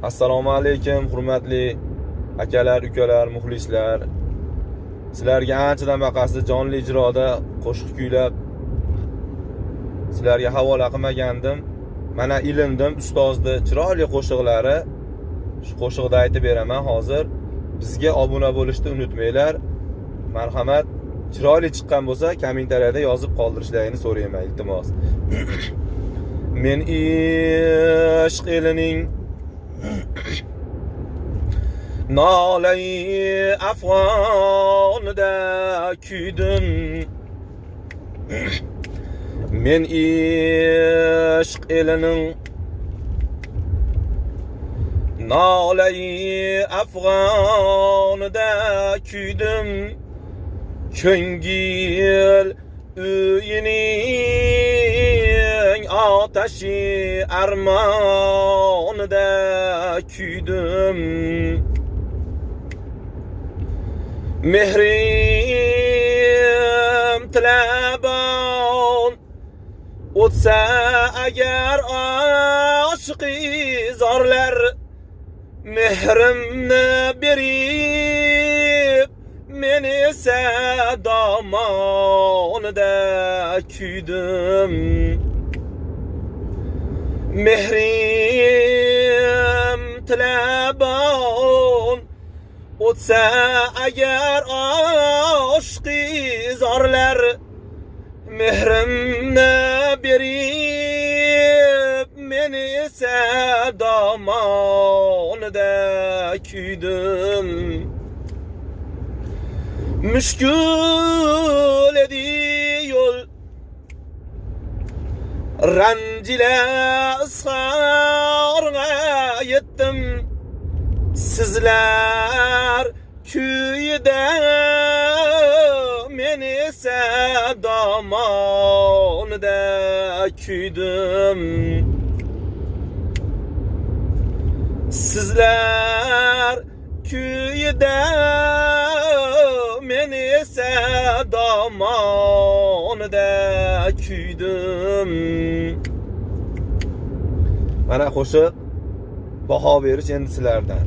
Assalomu alaykum, hurmatli akalar, ukalar, muxlislar. Sizlarga anchadan baqasiz jonli ijroda qo'shiq kuylab sizlarga havola qilmagandim. Mana ilindim ustozni chiroyli qo'shiqlari. Shu qo'shiqda aytib beraman hozir. Bizga obuna bo'lishni unutmanglar. Marhamat, chiroyli chiqqan bo'lsa kommentariyada yozib qoldirishlaringni so'rayman, iltimos. Men ishq elining nolai afg'onida kuydim. Men ishq elining nolai afg'onida kuydim. Ko'ngil uyining otashi armonida kuydim. Mehrim tilabon o'tsa agar oshiqi zorlar, mehrimni berib men esa domonida kuydim. Mehrim tilabon o'tsa agar oshiqi zorlar, mehrimni berib men esa domonida kuydim. Mushkul edi yo'l ranjila izhorga yetdim. Sizlar kuyida men esa domonida kuydim. Sizlar kuyida men esa domonida kuydim. Mana qo'shiq baho berish endi sizlardan.